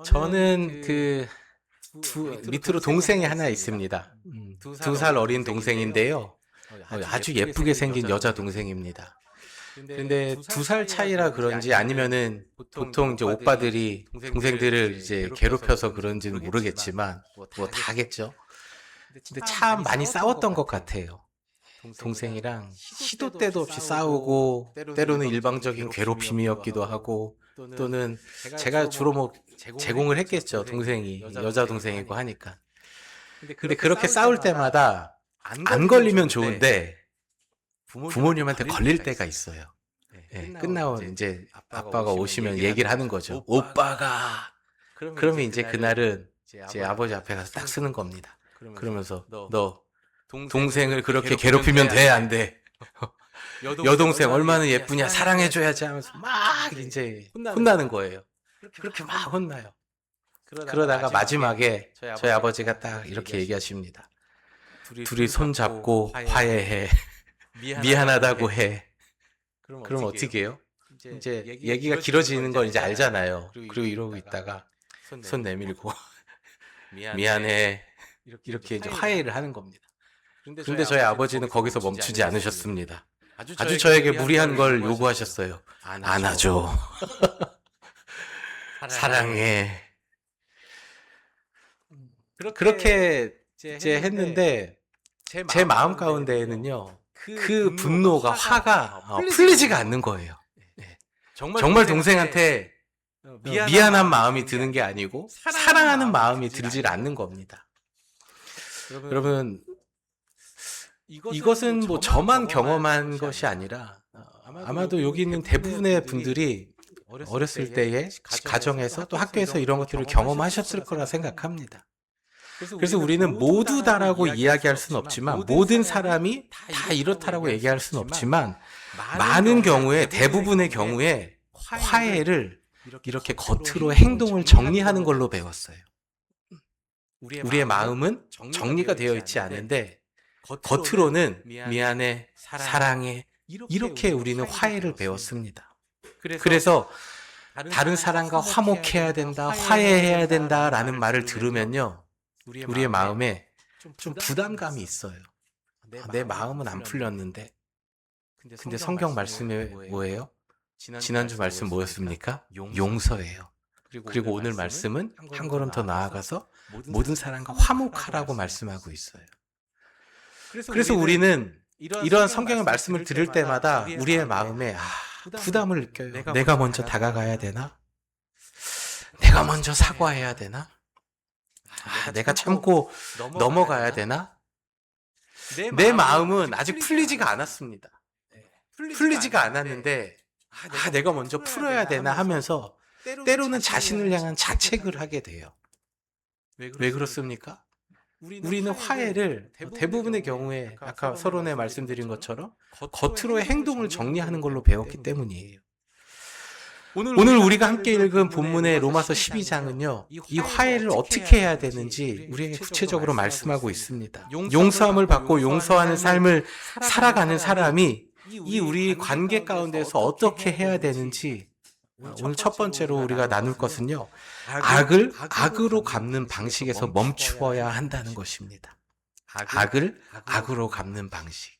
저는 밑으로 동생이 하나 있습니다. 2살 어린 동생인데요. 아주 예쁘게 생긴 여자 동생입니다. 근데 2살 차이라 그런지 아니면은 보통 이제 오빠들이 동생들을 이제 괴롭혀서 그런지는 모르겠지만 뭐 다겠죠. 근데 참 많이 싸웠던 것 같아요. 동생이랑 시도 때도 없이 싸우고 때로는 일방적인 괴롭힘이었기도 하고 또는 제가 주로 뭐 제공을 했겠죠. 동생이 여자 동생이고 하니까. 근데 그렇게 싸울 때마다 안 걸리면 좋은데 부모님한테 걸릴 때가 있어요. 예, 끝나고 이제 아빠가 오시면 얘기를 하는 거죠. 오빠가. 그러면 이제 그날은 제 아버지 앞에 가서 딱 쓰는 겁니다. 그러면서 너 동생을 그렇게 괴롭히면 돼, 안 돼? 여동생 얼마나 예쁘냐, 사랑해줘야지 하면서 막 이제 혼나는 거예요. 그렇게 막 혼나요. 그러다가 마지막에 저희 아버지가 딱 이렇게 얘기하십니다. 둘이 손 잡고 화해해. 미안하다고 해. 그럼 어떻게 해요? 이제 얘기가 길어지는 걸 이제 알잖아요. 그리고 이러고 있다가 손 내밀고 미안해. 이렇게 이제 화해를 하는 겁니다. 근데 저희 아버지는 거기서 멈추지 않으셨습니다. 아주 저에게 무리한 걸 요구하셨어요. 안아줘. 사랑해. 그렇게 이제 했는데 제 마음 가운데에는요. 그 분노가 화가 풀리지가 않는 거예요. 정말 동생한테 미안한 마음이 드는 게 아니고 사랑하는 마음이 들질 않는 겁니다. 여러분 이것은 뭐 저만 경험한 것이 아니라 아마도 여기 있는 대부분의 분들이 어렸을 때의 가정에서 또 학교에서 이런 것들을 경험하셨을 거라 생각합니다. 그래서 우리는 모두 다라고 이야기할 수는 없지만 모든 사람이 다 이렇다라고 얘기할 수는 없지만 많은 경우에 대부분의 경우에 화해를 이렇게 겉으로 행동을 정리하는 걸로 배웠어요. 우리의 마음은 정리가 되어 있지 않은데 겉으로는 미안해, 사랑해 이렇게 우리는 화해를 배웠습니다. 그래서 다른 사람과 화목해야 된다, 화해해야 된다라는 말을 들으면요. 우리의 마음에 좀 부담감이 있어요. 내 마음은 안 풀렸는데. 근데 성경 말씀이 뭐예요? 지난주 말씀 뭐였습니까? 용서예요. 그리고 오늘 말씀은 한 걸음 더 나아가서 모든 사람과 화목하라고 말씀하고 있어요. 그래서 우리는 이런 성경의 말씀을 들을 때마다 우리의 마음에 부담을 느껴요. 내가 먼저 다가가야 되나? 내가 먼저 사과해야 되나? 내가 참고 넘어가야 되나? 내 마음은 아직 풀리지가 않았습니다. 풀리지가 않았는데 내가 먼저 풀어야 되나 하면서 때로는 자신을 향한 자책을 하게 돼요. 왜 그렇습니까? 우리는 화해를 대부분의 경우에 아까 서론에 말씀드린 것처럼 겉으로의 행동을 정리하는 걸로 배웠기 때문이에요. 오늘 우리가 함께 읽은 본문의 로마서 12장은요. 이 화해를 어떻게 해야 되는지 우리에게 구체적으로 말씀하고 있습니다. 용서함을 받고 용서하는 삶을 살아가는 사람이 이 우리 관계 가운데서 어떻게 해야 되는지 오늘 첫 번째로 우리가 나눌 것은요. 악을 악으로 갚는 방식에서 멈추어야 한다는 것입니다. 악을 악으로 갚는 방식.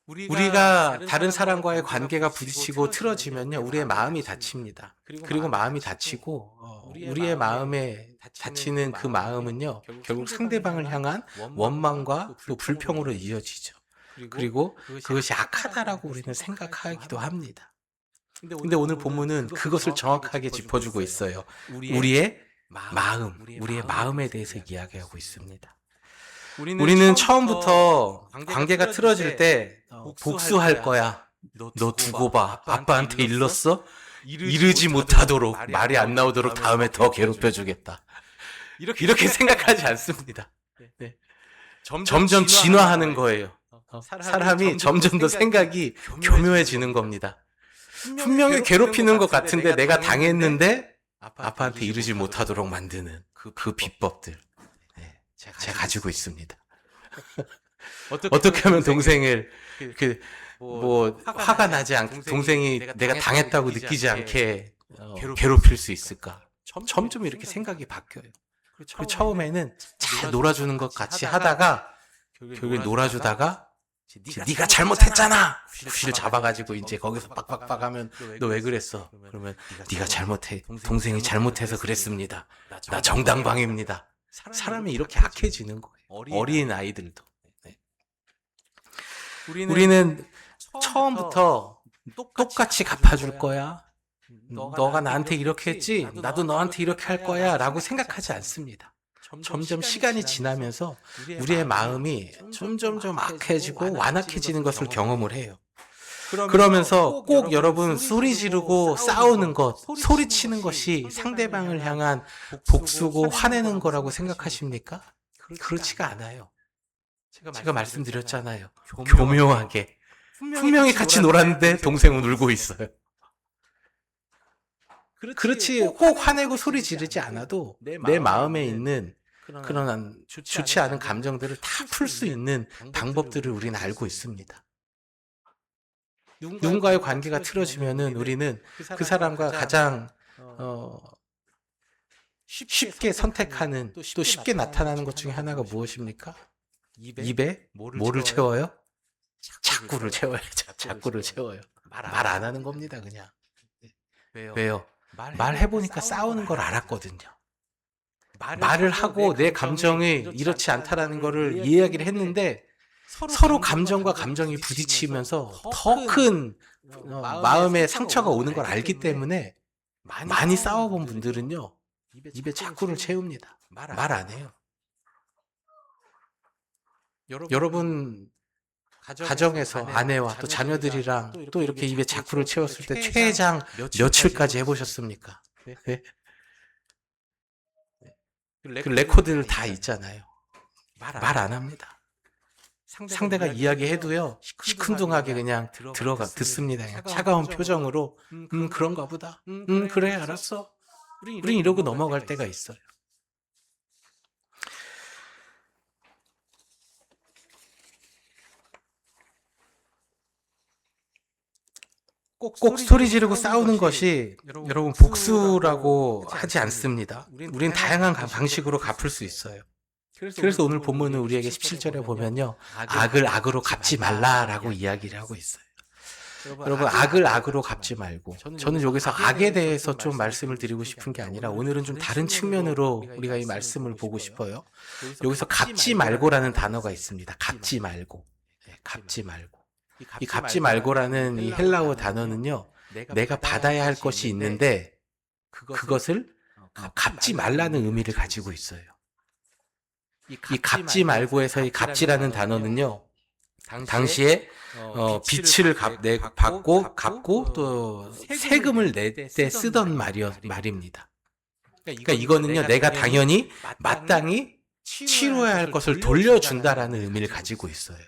우리가 다른 사람과의 관계가 부딪히고 틀어지면요, 우리의 마음이 다칩니다. 그리고 마음이 다치고, 우리의 마음에 다치는 그 마음은요, 결국 상대방을 향한 원망과 또 불평으로 이어지죠. 그리고 그것이 악하다라고 우리는 생각하기도 합니다. 근데 오늘 본문은 그것을 정확하게 짚어주고 있어요. 우리의 마음, 우리의 마음에 대해서 이야기하고 있습니다. 우리는 처음부터 관계가 틀어질 때 복수할 거야. 너 두고 봐. 아빠한테 일렀어? 이르지 못하도록 말이 안 나오도록 다음에 더 괴롭혀주겠다. 이렇게 생각하지 않습니다. 네. 점점 진화하는 거예요. 사람이 점점 더 생각이 교묘해지는 겁니다. 분명히 괴롭히는 것 같은데 내가 당했는데 아빠한테 이르지 못하도록 만드는 그 비법들. 제가 가지고 있습니다. 어떻게 하면 동생을 화가 나지 않게 동생이 내가 당했다고 느끼지 않게 괴롭힐 수 있을까? 점점 이렇게 생각이 바뀌어요. 그리고 처음에는 잘 놀아주는 것 같이 하다가 결국에 놀아주다가 네가 잘못했잖아. 휘를 잡아가지고 이제 거기서 빡빡빡 하면 너 왜 그랬어? 그러면 네가 잘못해. 동생이 잘못해서 그랬습니다. 나 정당방위입니다. 사람이 이렇게 악해지는 거예요. 어린 아이들도. 네. 우리는 처음부터 똑같이 갚아줄 거야. 너가 나한테 이렇게 했지? 나도 너한테 이렇게 할 거야. 라고 생각하지 않습니다. 점점 시간이 지나면서 우리의 마음이 점점점 악해지고 완악해지는 것을 경험을 해요. 그러면서 꼭 여러분 소리 지르고 싸우는 것, 소리치는 것이 상대방을 향한 복수고 화내는 거라고 생각하십니까? 그렇지가 않아요. 제가 말씀드렸잖아요. 교묘하게. 분명히 같이 놀았는데 동생은 울고 있어요. 그렇지 꼭 화내고 소리 지르지 않아도 내 마음에 있는 그런 좋지 않은 감정들을 다 풀 수 있는 방법들을 우리는 알고 있습니다. 누군가의 관계가 틀어지면은 우리는 그 사람과 가장 쉽게 선택하는 또 쉽게 나타나는 것 중에 하나가 무엇입니까? 입에 뭐를 채워요? 자꾸를 채워요. 자꾸를 채워요. 말 안 하는 겁니다, 그냥. 왜요? 말해보니까 싸우는 걸 알았거든요. 말을 하고 내 감정이 이렇지 않다라는 거를 이야기를 했는데 서로 감정과 감정이 부딪히면서 더 큰 마음의 상처가 오는 걸 알기 때문에 많이 싸워본 분들은요, 입에 자꾸를 채웁니다. 말 안 해요. 여러분 가정에서 아내와 또 자녀들이랑 또 이렇게 입에 자꾸를 채웠을 때 최장 며칠까지 해보셨습니까? 네? 그 레코드들 다 있잖아요. 말 안 합니다. 상대가 이야기해도요, 시큰둥하게 그냥 듣습니다. 그냥 차가운 표정으로, 그런가 보다. 그래, 알았어. 우린 이러고 넘어갈 때가 있어요. 꼭 소리 지르고 싸우는 것이 여러분 복수라고 하지 않습니다. 우린 다양한 방식으로 갚을 수 있어요. 그래서 오늘 본문은 우리에게 17절에 보면요, 악을 악으로 갚지 말라라고 이야기를 하고 있어요. 여러분 악을 악으로 갚지 말고, 저는 여기서 악에 대해서 좀 말씀을 드리고 싶은 게 아니라 오늘은 좀 다른 측면으로 우리가 이 말씀을 보고 싶어요. 여기서 갚지 말고라는 단어가 있습니다. 갚지 말고. 갚지 말고. 이 갚지 말고라는 이 헬라어 단어는요, 내가 받아야 할 것이 있는데 그것을 갚지 말라는 의미를 가지고 있어요. 이 갚지 말고에서 이 갚지라는 단어는요, 당시에 빚을 받고 갚고 또 세금을 낼 때 쓰던 말입니다. 그러니까 이거는요, 내가 당연히 마땅히 치러야 할 것을 돌려준다라는 의미를 가지고 있어요.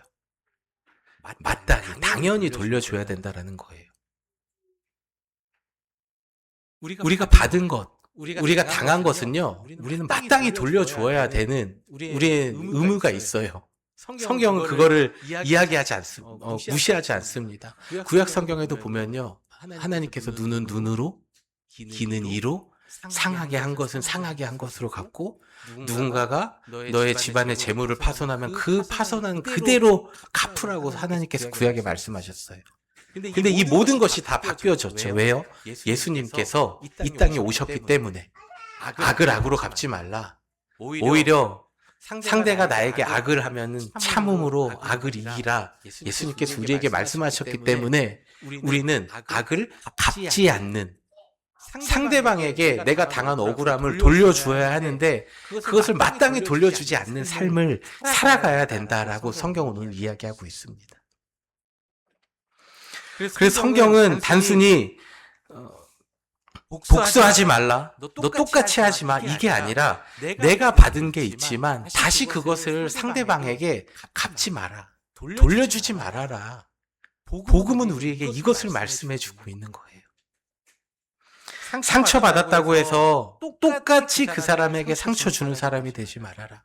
마땅히 당연히 돌려줘야 된다라는 거예요. 우리가 받은 것, 우리가 당한 것은요, 우리는 마땅히 돌려줘야 되는 우리의 의무가 있어요. 성경은 그거를 이야기하지 않습니다. 무시하지 않습니다. 구약 성경에도 보면요, 하나님께서 눈은 눈으로, 기는 이로, 상하게 한 것은 상하게 한 것으로 갚고, 누군가가 너의 집안의 재물을 파손하면 그 파손한 그대로 갚으라고 하나님께서 구약에 말씀하셨어요. 근데 이 모든 것이 다 바뀌어졌죠. 왜요? 예수님께서 이 땅에 오셨기 때문에. 악을 악으로 갚지 말라. 오히려 상대가 나에게 악을 하면은 참음으로 악을 이기라. 예수님께서 우리에게 말씀하셨기 때문에 우리는 악을 갚지 않는, 상대방에게 내가 당한 억울함을 돌려주어야 하는데 그것을 마땅히 돌려주지 않는 삶을 살아가야 된다라고 성경은 오늘 이야기하고 있습니다. 그래서 성경은 단순히 복수하지 말라, 너 똑같이 하지 마, 이게 아니라 내가 받은 게 있지만 다시 그것을 상대방에게 갚지 마라, 돌려주지 말아라. 복음은 우리에게 이것을 말씀해 주고 있는 거예요. 상처받았다고 해서 똑같이 그 사람에게 상처 주는 사람이 되지 말아라.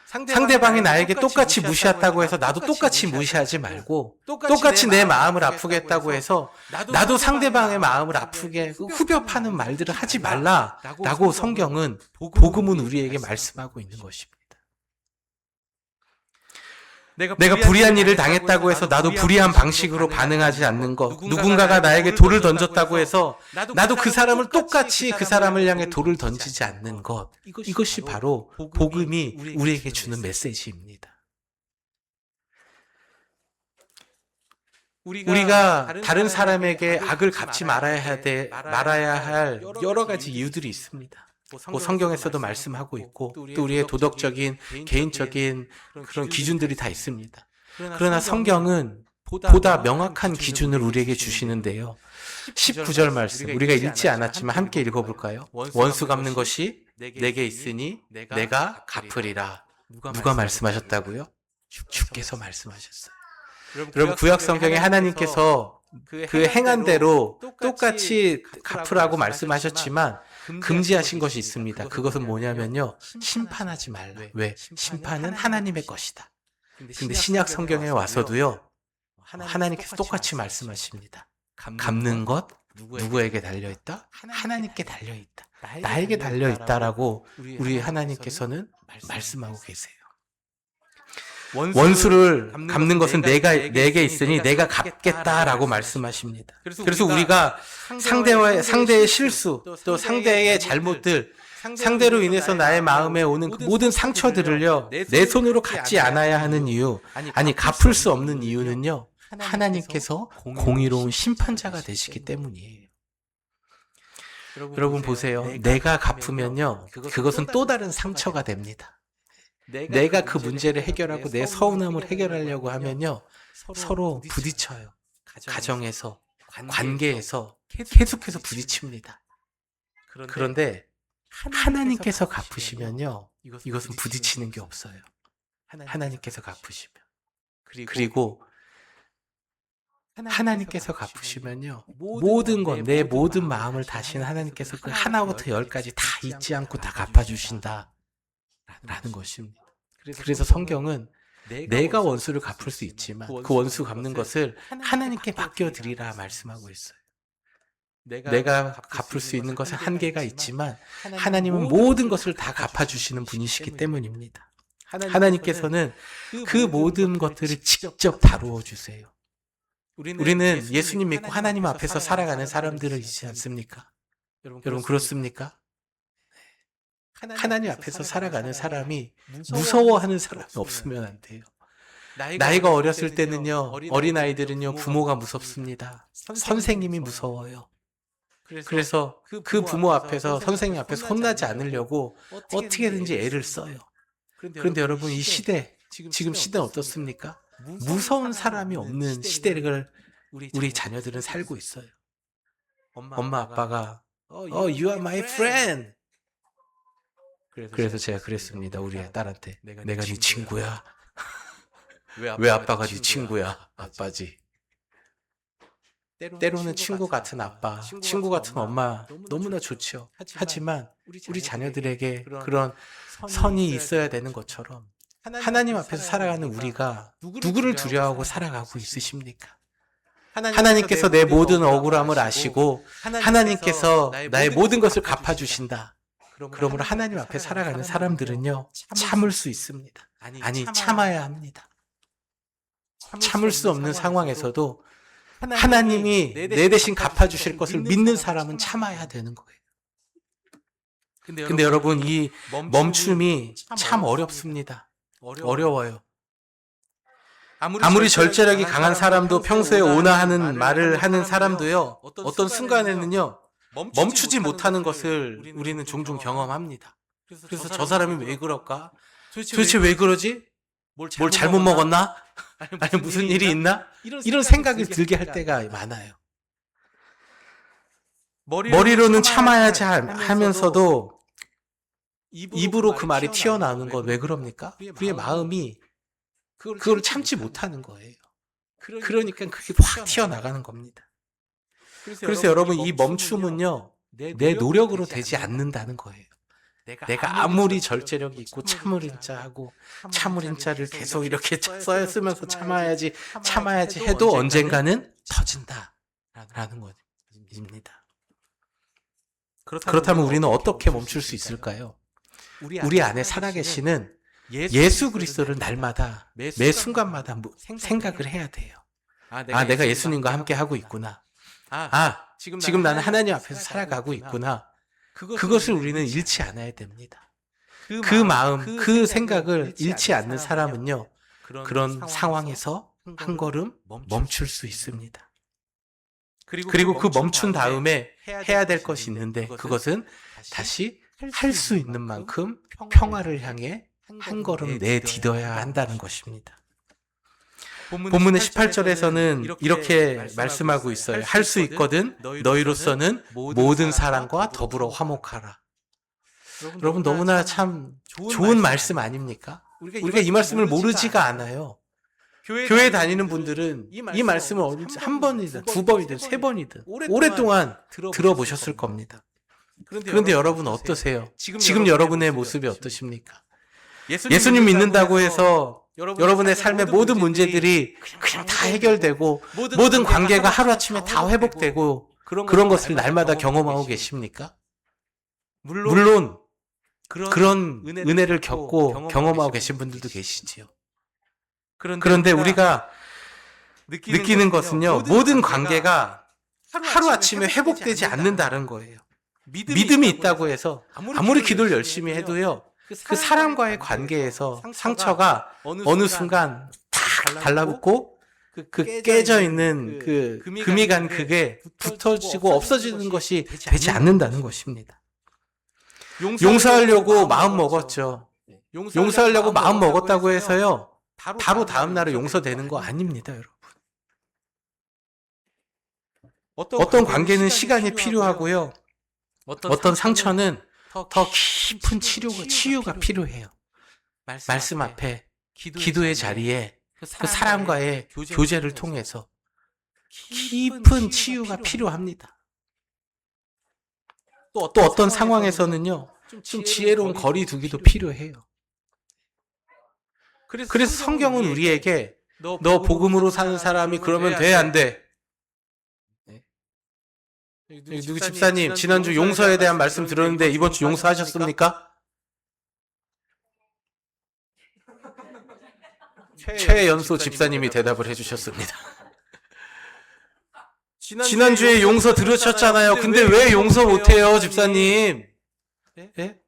상대방이 나에게 똑같이 무시했다고 해서 나도 똑같이 무시하지 말고, 똑같이 내 마음을 아프게 했다고 해서 나도 상대방의 마음을 아프게 후벼 파는 말들을 하지 말라라고 성경은, 복음은 우리에게 말씀하고 있는 것입니다. 내가 불의한 일을 당했다고 해서 나도 불의한 방식으로 반응하지 않는 것, 누군가가 나에게 돌을 던졌다고 해서 나도 그 사람을 똑같이 그 사람을 향해 돌을 던지지 않는 것, 이것이 바로 복음이 우리에게 주는 메시지입니다. 우리가 다른 사람에게 악을 갚지 말아야 할 여러 가지 이유들이 있습니다. 성경에서도 말씀하고 있고, 또 우리의 도덕적인, 개인적인 그런 기준들이 다 있습니다. 그러나 성경은 보다 명확한 기준을 우리에게 주시는데요. 19절 말씀, 우리가 읽지 않았지만 함께 읽어볼까요? 원수 갚는 것이 내게 있으니 내가 갚으리라. 누가 말씀하셨다고요? 주께서 말씀하셨어요. 여러분, 구약 성경에 하나님께서 그 행한 대로 똑같이 갚으라고 말씀하셨지만 금지하신 것이 있습니다. 그것은 뭐냐면요, 심판하지 말라. 왜? 심판은 하나님의 것이다. 근데 신약 성경에 와서도요, 하나님께서 똑같이 말씀하십니다. 갚는 것 누구에게 달려있다? 하나님께 달려있다. 나에게 달려있다라고 우리 하나님께서는 말씀하고 계세요. 원수를 갚는 것은 내게 있으니 내가 갚겠다라고 말씀하십니다. 그래서 우리가 상대의 실수, 또 상대의 잘못들, 상대로 인해서 나의 마음에 오는 그 모든 상처들을요, 내 손으로 갚지 않아야 하는 이유, 아니 갚을 수 없는 이유는요, 하나님께서 공의로운 심판자가 되시기 때문이에요. 여러분 보세요. 내가 갚으면요, 그것은 또 다른 상처가 됩니다. 내가 그 문제를 해결하고 내 서운함을 해결하려고 하면요, 서로 부딪혀요. 가정에서, 관계에서 계속해서 부딪힙니다. 그런데 하나님께서 갚으시면요, 이것은 부딪히는 게 없어요. 하나님께서 갚으시면. 그리고 하나님께서 갚으시면요, 모든 것, 내 모든 마음을 다시는 하나님께서 그 하나부터 열까지 다 잊지 않고 다 갚아주신다 라는 것입니다. 그래서 성경은 내가 원수를 갚을 수 있지만 그 원수 갚는 것을 하나님께 맡겨드리라 말씀하고 있어요. 내가 갚을 수 있는 것은 한계가 있지만 하나님은 모든 것을 다 갚아주시는 분이시기 때문입니다. 하나님께서는 그 모든 것들을 직접 다루어 주세요. 우리는 예수님 믿고 하나님 앞에서 살아가는 사람들이지 않습니까? 여러분 그렇습니까? 하나님 앞에서 살아가는 사람이 무서워하는 사람이 없으면 안 돼요. 나이가 어렸을 때는요, 어린아이들은요, 부모가 무섭습니다. 선생님이 무서워요. 그래서 그 부모 앞에서, 선생님 앞에서 혼나지 않으려고 어떻게든지 애를 써요. 그런데 여러분, 이 시대, 지금 시대는 어떻습니까? 무서운 사람이 없는 시대를 우리 자녀들은 살고 있어요. 엄마 아빠가 you are my friend. 그래서 제가 그랬습니다. 우리 딸한테. 내가 네 친구야. 왜 아빠가 네 친구야? 아빠지. 때로는 친구 같은 아빠, 친구 같은 엄마 너무나 좋죠. 하지만 우리 자녀들에게 그런 선이 있어야 되는 것처럼 하나님 앞에서 살아가는 우리가 누구를 두려워하고 살아가고 있으십니까? 하나님께서 내 모든 억울함을 아시고 하나님께서 나의 모든 것을 갚아주신다. 그러므로 하나님 앞에 살아가는 사람들은요, 참을 수 있습니다. 아니, 참아야 합니다. 참을 수 없는 상황에서도 하나님이 내 대신 갚아주실 것을 믿는 사람은 참아야 되는 거예요. 근데 여러분, 이 멈춤이 참 어렵습니다. 어려워요. 아무리 절제력이 강한 사람도 평소에 온화하는 말을 하는 사람도요, 어떤 순간에는요, 멈추지 못하는 것을 우리는 종종 경험합니다. 그래서 저 사람이 왜 그럴까? 도대체 왜 그러지? 뭘 잘못 먹었나? 아니 무슨 일이 있나? 이런 생각이 들게 할 때가 많아요. 머리로는 참아야지 하면서도 입으로 그 말이 튀어나오는 건 왜 그럽니까? 우리의 마음이 그걸 참지 못하는 거예요. 그러니까 그게 확 튀어나가는 겁니다. 그래서 여러분, 이 멈춤은요, 내 노력으로 되지 않는다는 거예요. 내가 아무리 절제력이 있고 참을인 자하고 참을인 자를 계속 이렇게 쓰면서 참아야지 해도 언젠가는 터진다라는 것입니다. 그렇다면 우리는 어떻게 멈출 수 있을까요? 우리 안에 살아계시는 예수 그리스도를 날마다 매 순간마다 생각을 해야 돼요. 내가 예수님과 함께 하고 있구나. 지금 나는 하나님 앞에서 살아가고 있구나. 그것을 우리는 잃지 않아야 됩니다. 그 마음, 그 생각을 잃지 않는 사람은요, 그런 상황에서 한 걸음 멈출 수 있습니다. 그리고 그 멈춘 다음에 해야 될 것이 있는데, 그것은 다시 할 수 있는 만큼 평화를 향해 한 걸음 내디뎌야 한다는 것입니다. 본문의 18절에서는 이렇게 말씀하고 있어요. 할 수 있거든 너희로서는 모든 사람과 더불어 화목하라. 여러분 너무나 참 좋은 말씀 아닙니까? 우리가 이 말씀을 모르지가 않아요. 교회 다니는 분들은 이 말씀을 한 번이든 두 번이든 세 번이든 오랫동안 들어보셨을 겁니다. 그런데 여러분 어떠세요? 지금 여러분의 모습이 어떠십니까? 예수님 믿는다고 해서 여러분의 삶의 모든 문제들이 그냥 다 해결되고 모든 관계가 하루아침에 다 회복되고 그런 것을 날마다 경험하고 계십니까? 물론 그런 은혜를 겪고 경험하고 계신 분들도 계시지요. 그런데 우리가 느끼는 것은요, 모든 관계가 하루아침에 회복되지 않는다는 거예요. 믿음이 있다고 해서 아무리 기도를 열심히 해도요, 그 사람과의 관계에서 상처가 어느 순간 탁 달라붙고 그 깨져 있는 그 금이 간 그게 붙어지고 없어지는 것이 되지 않는다는 것입니다. 용서하려고 마음 먹었죠. 용서하려고 마음 먹었다고 해서요, 바로 다음 날에 용서되는 거 아닙니다, 여러분. 어떤 관계는 시간이 필요하고요. 어떤 상처는 더 깊은 치유가 필요해요. 말씀 앞에 기도의 자리에 그 사람과의 교제를 통해서 깊은 치유가 필요합니다. 또 어떤 상황에서는요, 좀 지혜로운 거리 두기도 필요해요. 그래서 성경은 우리에게 너 복음으로 사는 사람이 그러면 돼, 안 돼? 누구 집사님, 지난주 용서에 대한 말씀 들었는데 이번 주 용서하셨습니까? 최연소 집사님이 대답을 해주셨습니다. 지난주에 용서 들으셨잖아요. 근데 왜 용서 못해요, 집사님? 예?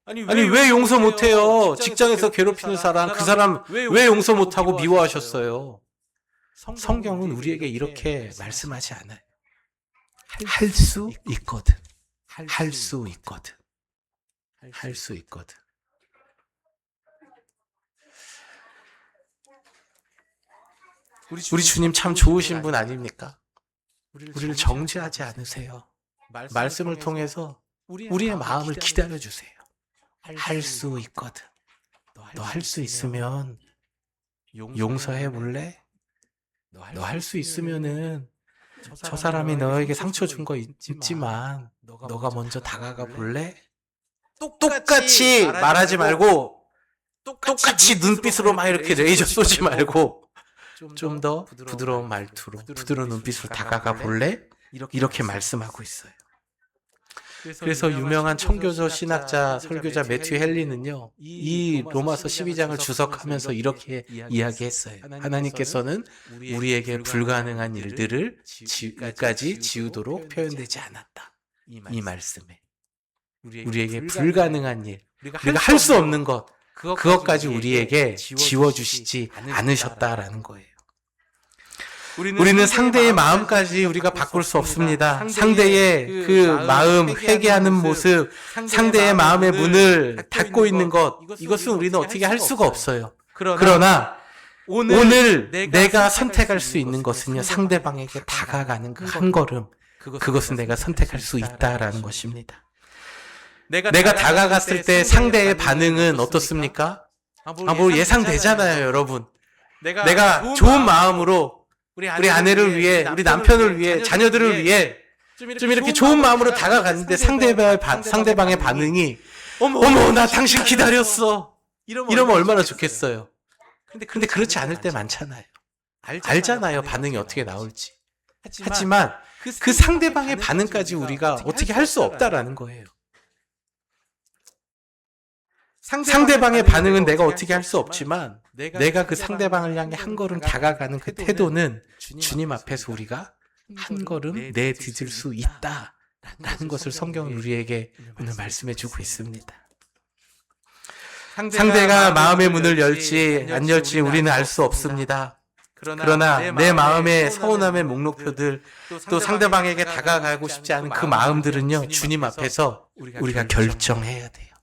아니 왜 용서 못해요? 직장에서 괴롭히는 사람, 그 사람 왜 용서 못하고 미워하셨어요? 성경은 우리에게 이렇게 말씀하지 않아요. 할 수 있거든. 할 수 있거든. 할 수 있거든. 우리 주님 참 좋으신 분 아닙니까? 우리를 정죄하지 않으세요. 말씀을 통해서 우리의 마음을 기다려주세요. 할 수 있거든. 너 할 수 있으면 용서해 볼래? 너 할 수 있으면은 저 사람이 너에게 상처 준 거 있지만 너가 먼저 다가가 볼래? 똑같이 말하지 말고 똑같이 눈빛으로 막 이렇게 레이저 쏘지 말고 좀 더 부드러운 말투로 부드러운 눈빛으로 다가가 볼래? 이렇게 말씀하고 있어요. 그래서 유명한 청교도 신학자 설교자 매튜 헨리는요, 이 로마서 12장을 주석하면서 이렇게 이야기했어요. 하나님께서는 우리에게 불가능한 일들을 지금까지 지우도록 표현되지 않았다. 이 말씀에 우리에게 불가능한 일, 우리가 할 수 없는 것, 그것까지 우리에게 지워주시지 않으셨다라는 거예요. 우리는 상대의 마음까지 우리가 바꿀 수 없습니다. 상대의 그 마음, 회개하는 모습, 상대의 마음의 문을 닫고 있는 것, 이것은 우리는 어떻게 할 수가 없어요. 그러나 오늘 내가 선택할 수 있는 것은요, 상대방에게 다가가는 그 한 걸음, 그것은 내가 선택할 수 있다라는 것입니다. 내가 다가갔을 때 상대의 반응은 어떻습니까? 뭐 예상되잖아요, 여러분. 내가 좋은 마음으로 우리 아내를 위해, 우리 남편을 위해, 자녀들을 위해 좀 이렇게 좋은 마음으로 다가갔는데 상대방의 반응이 어머, 나 당신 기다렸어. 이러면 얼마나 좋겠어요. 근데 그렇지 않을 때 많잖아요. 알잖아요, 반응이 어떻게 나올지. 하지만 그 상대방의 반응까지 우리가 어떻게 할 수 없다라는 거예요. 상대방의 반응은 내가 어떻게 할 수 없지만 내가 그 상대방을 향해 한 걸음 다가가는 그 태도는 주님 앞에서 우리가 한 걸음 내딛을 수 있다라는 것을 성경은 우리에게 오늘 말씀해 주고 있습니다. 상대가 마음의 문을 열지 안 열지 우리는 알 수 없습니다. 그러나 내 마음의 서운함의 목록표들, 또 상대방에게 다가가고 싶지 않은 그 마음들은요, 주님 앞에서 우리가 결정해야 돼요.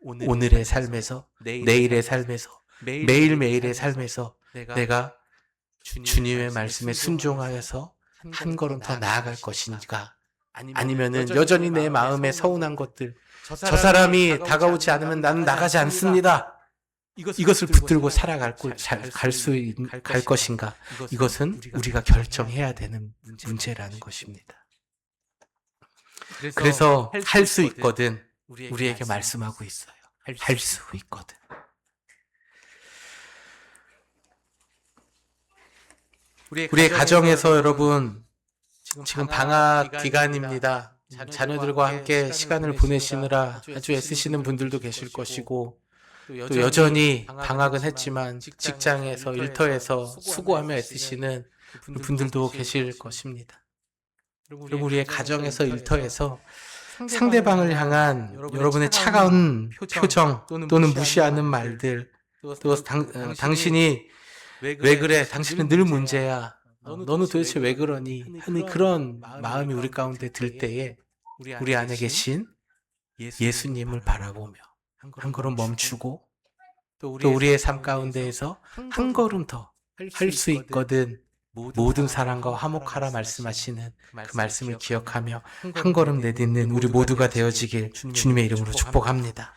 오늘의 삶에서, 내일의 삶에서, 매일매일의 삶에서 내가 주님의 말씀에 순종하여서 한 걸음 더 나아갈 것인가, 아니면은 여전히 내 마음에 서운한 것들, 저 사람이 다가오지 않으면 나는 나가지 않습니다, 이것을 붙들고 살아갈 것인가, 이것은 우리가 결정해야 되는 문제라는 것입니다. 그래서 할 수 있거든 우리에게 말씀하고 있어요. 할 수 있거든. 우리의 가정에서 여러분 지금 방학 기간입니다. 자녀들과 함께 시간을 보내시느라 아주 애쓰시는 분들도 계실 것이고, 또 여전히 방학은 했지만 직장에서 일터에서 수고하며 애쓰시는 분들도 계실 것입니다. 그리고 우리의 가정에서 일터에서 상대방을 향한 여러분의 차가운 표정 또는 무시하는 말들, 또 당신이 왜 그래? 당신은 늘 문제야. 너는 도대체 왜 그러니? 하는 그런 마음이 우리 가운데 들 때에 우리 안에 계신 예수님을 바라보며 한 걸음 멈추고, 또 우리의 삶 가운데에서 한 걸음 더 할 수 있거든, 모든 사람과 화목하라 말씀하시는 그 말씀을 기억하며 한 걸음 내딛는 우리 모두가 되어지길 주님의 이름으로 축복합니다.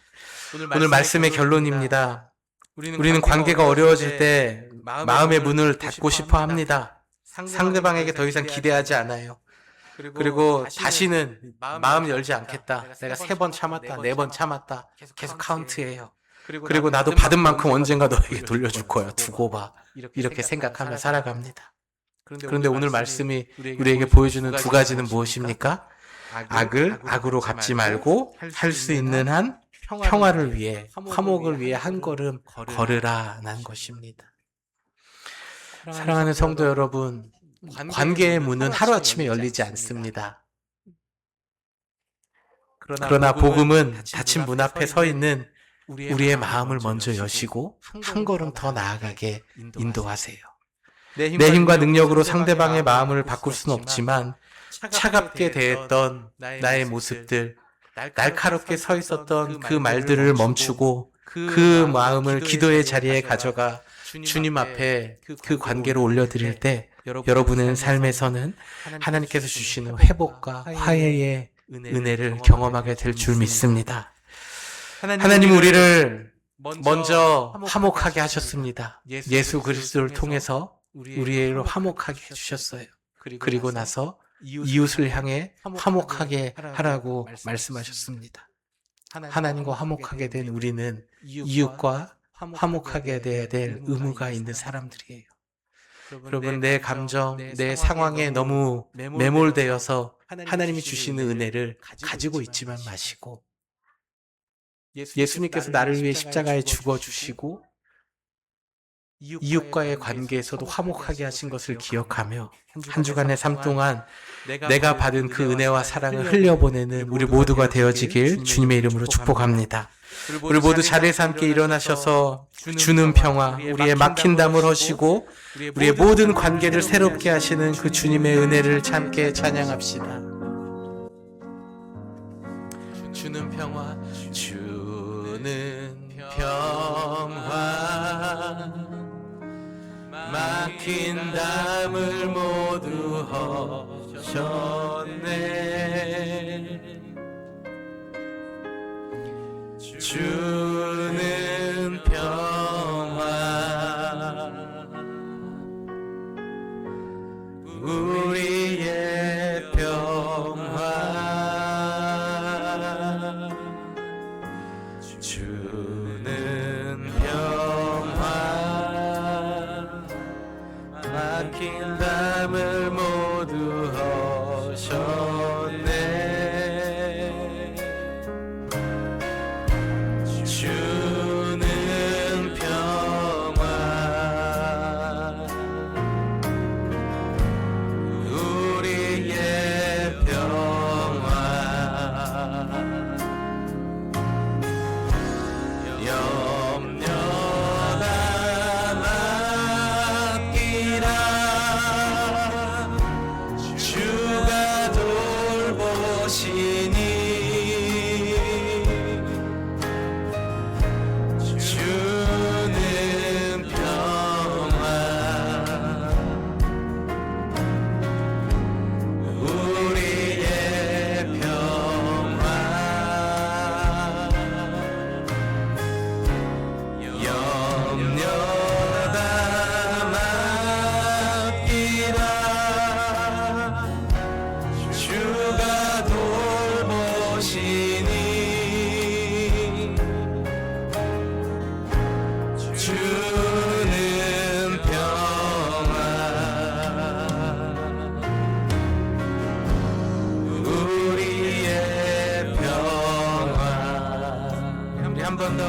오늘 말씀의 결론입니다. 우리는 관계가 어려워질 때 마음의 문을 닫고 싶어 합니다. 상대방에게 더 이상 기대하지 않아요. 그리고 다시는 마음 열지 않겠다. 내가 3번 참았다, 4번 참았다. 계속 카운트해요. 그리고 나도 받은 만큼 언젠가 너에게 돌려줄 거야. 두고 봐. 이렇게 생각하며 살아갑니다. 그런데 오늘 말씀이 우리에게 보여주는 두 가지는 무엇입니까? 악을 악으로 갚지 말고 할 수 있는 한 평화를 위해, 화목을 위해 한 걸음 걸으라는 것입니다. 사랑하는 성도 여러분, 관계의 문은 하루아침에 열리지 않습니다. 그러나 복음은 닫힌 문 앞에 서 있는 우리의 마음을 먼저 여시고 한 걸음 더 나아가게 인도하세요. 내 힘과 능력으로 상대방의 마음을 바꿀 수는 없지만 차갑게 대했던 나의 모습들, 날카롭게 서 있었던 그 말들을 멈추고 그 마음을 기도의 자리에 가져가 주님 앞에 그 관계로 올려드릴 때 여러분의 삶에서는 하나님께서 주시는 회복과 화해의 은혜를 경험하게 될 줄 믿습니다. 하나님 우리를 먼저 화목하게 하셨습니다. 예수 그리스도를 통해서 우리를 화목하게 해주셨어요. 그리고 나서 이웃을 향해 화목하게 하라고 말씀하셨습니다. 하나님과 화목하게 된 우리는 이웃과 화목하게 돼야 될 의무가 있는 사람들이에요. 여러분, 내 감정, 내 상황에 너무 매몰되어서 하나님이 주시는 은혜를 가지고 있지만 마시고, 예수님께서 나를 위해 십자가에 죽어주시고 이웃과의 관계에서도 화목하게 하신 것을 기억하며 한 주간의 삶 동안 내가 받은 그 은혜와 사랑을 흘려보내는 우리 모두가 되어지길 주님의 이름으로 축복합니다. 우리 모두 자리에서 함께 일어나셔서 주는 평화, 우리의 막힌 담을 허시고 우리의 모든 관계를 새롭게 하시는 그 주님의 은혜를 함께 찬양합시다. 주는 평화, 주는 평화, 막힌 담을 모두 허셨네. 주는 평화, 우리의 평화,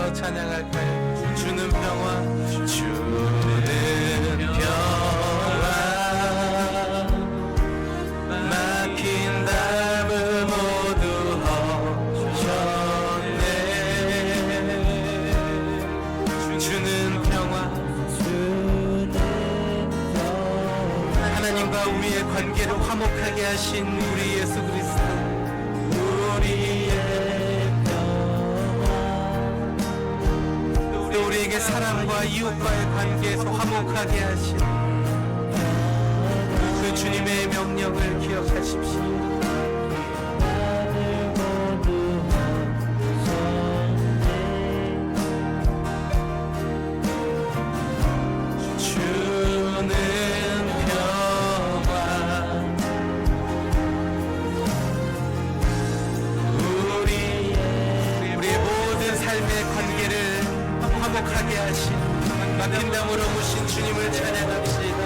일어서 찬양할까요? 주는 평화, 주는 평화, 막힌 담을 모두 허셨네. 주는 평화, 하나님과 우리의 관계를 화목하게 하신 우리 예수 그리스도, 우리의 또 우리에게 사랑과 이웃과의 관계에서 화목하게 하신 그 주님의 명령을 기억하십시오. 화목하게 하신 막힌 담으로 오신 주님을 찬양합시다.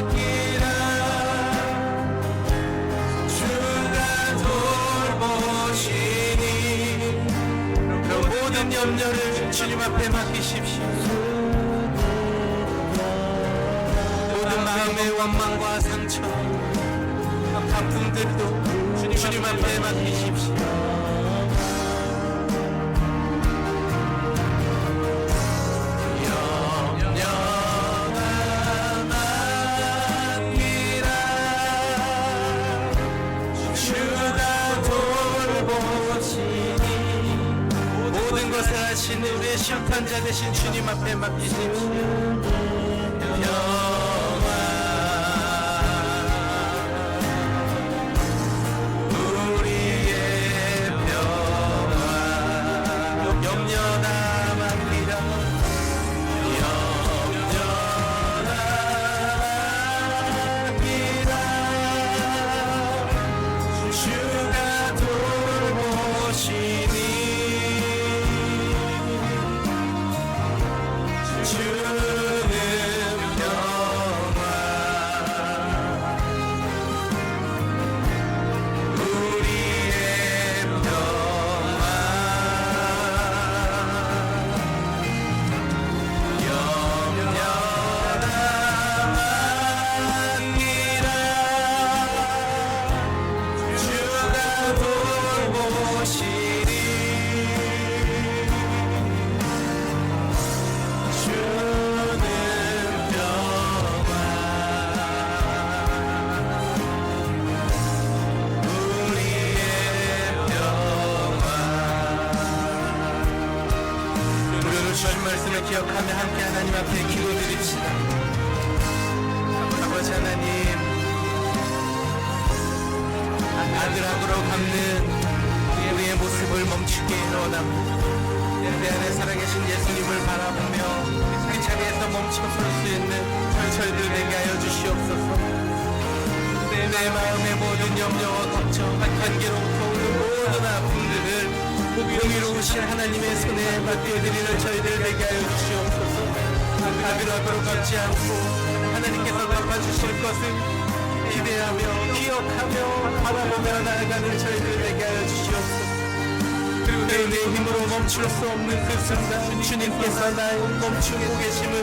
맡기라, 주가 돌보시니. 그럼 모든 염려를 주님 앞에 맡기십시오. 모든 마음의 원망과 상처, 아픔들도 주님 앞에 맡기십시오. 하신 우리의 심판자 되신 주님 앞에 맡기십시오. 평화, 우리의 평화, 염려 다 맡기라, 염려 다 맡기라. 주가 돌보시니 기억하며 함께 하나님 앞에 기도드립시다. 아버지 하나님, 아들하고로 갚는 우리의 모습을 멈추게 원합니다. 내 안에 살아계신 예수님을 바라보며 그 자리에서 멈춰설 수 있는 저희들 되게 하여 주시옵소서. 내 마음의 모든 염려와 걱정, 관계로부터 오는 모든 아픔들을 공의로우신 하나님의 손에 맡겨드리는 저희들 되게 하여 주시옵소서. 가비로부로 갚지 않고 하나님께서 갚아주실 것을 기대하며 기억하며 바라보며 나아가는 저희들 되게 하여 주시옵소서. 그리고 내 힘으로 멈출 수 없는 그 순간 주님께서 나의 멈추고 계심을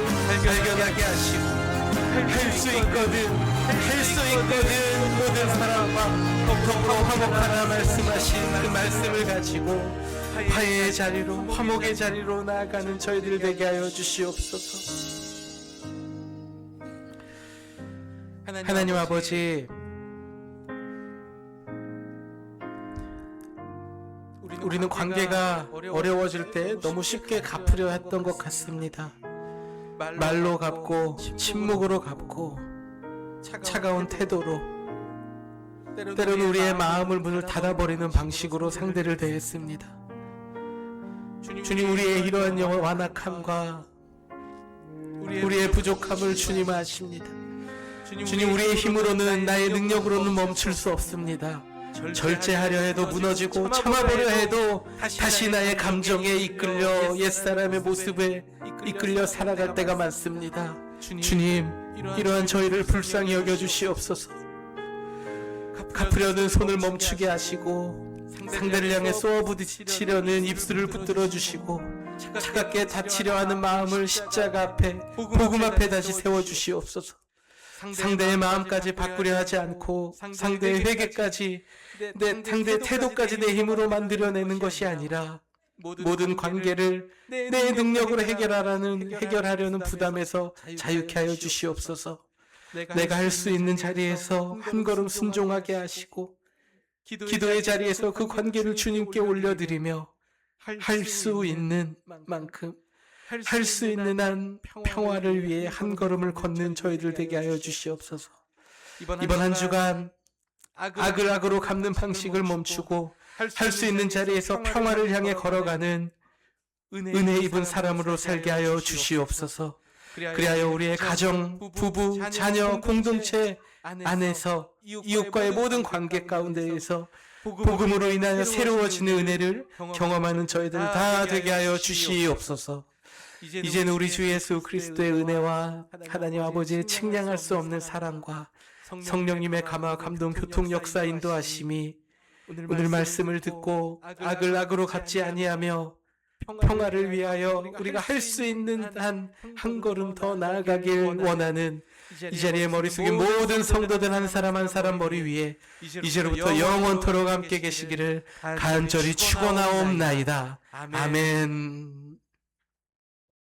발견하게 하시고 할 수 있거든 모든 사람과 더불어 화목하라 말씀하신 그 말씀을 가지고 화해의 자리로, 화목의 자리로 나아가는 저희들 되게 하여 주시옵소서. 하나님 아버지, 우리는 관계가 어려워질 때 너무 쉽게 갚으려 했던 것 같습니다. 말로 갚고, 침묵으로 갚고, 차가운 태도로, 때로는 우리의 마음을 문을 닫아버리는 방식으로 상대를 대했습니다. 주님, 우리의 이러한 완악함과 우리의 부족함을 주님 아십니다. 주님, 우리의 힘으로는, 나의 능력으로는 멈출 수 없습니다. 절제하려 해도 무너지고, 참아보려 해도 다시 나의 감정에 이끌려 옛사람의 모습에 이끌려 살아갈 때가 많습니다. 주님, 이러한 저희를 불쌍히 여겨주시옵소서. 갚으려는 손을 멈추게 하시고 상대를 향해 쏘아 부딪히려는 입술을 붙들어 주시고 차갑게 다치려 하는 마음을 십자가 앞에 복음 앞에 다시 세워 주시옵소서. 상대의 마음까지 바꾸려 하지 않고 상대의 회개까지 상대의 태도까지 내 힘으로 만들어내는 것이 아니라 모든 관계를 내 능력으로 해결하려는 부담에서 자유케 하여 주시옵소서. 내가 할 수 있는 자리에서 한 걸음 순종하게 하시고 기도의 자리에서 그 관계를 주님께 올려드리며 할 수 있는 만큼 할 수 있는 한 평화를 위해 한 걸음을 걷는 저희들 되게 하여 주시옵소서. 이번 한 주간 악을 악으로 갚는 방식을 멈추고 할 수 있는 자리에서 평화를 향해 걸어가는 은혜 입은 사람으로 살게 하여 주시옵소서. 그리하여 우리의 가정, 부부, 자녀, 공동체 안에서 이웃과의 모든 관계 가운데에서 복음으로 인하여 새로워지는 은혜를 경험하는 저희들 다 되게 하여 주시옵소서. 이제는 우리 주 예수 그리스도의 은혜와 하나님 아버지의 측량할 수 없는 사랑과 성령님의 감화, 감동, 교통, 역사, 인도하심이 오늘 말씀을 듣고 악을 악으로 갚지 아니하며 평화를 위하여 우리가 할 수 있는 한 걸음 더 나아가길 원하는 이 자리에 머리 숙인 모든 성도들 한 사람 한 사람 머리 위에 이제로부터 영원토록 함께 계시기를 간절히 축원하옵나이다. 아멘.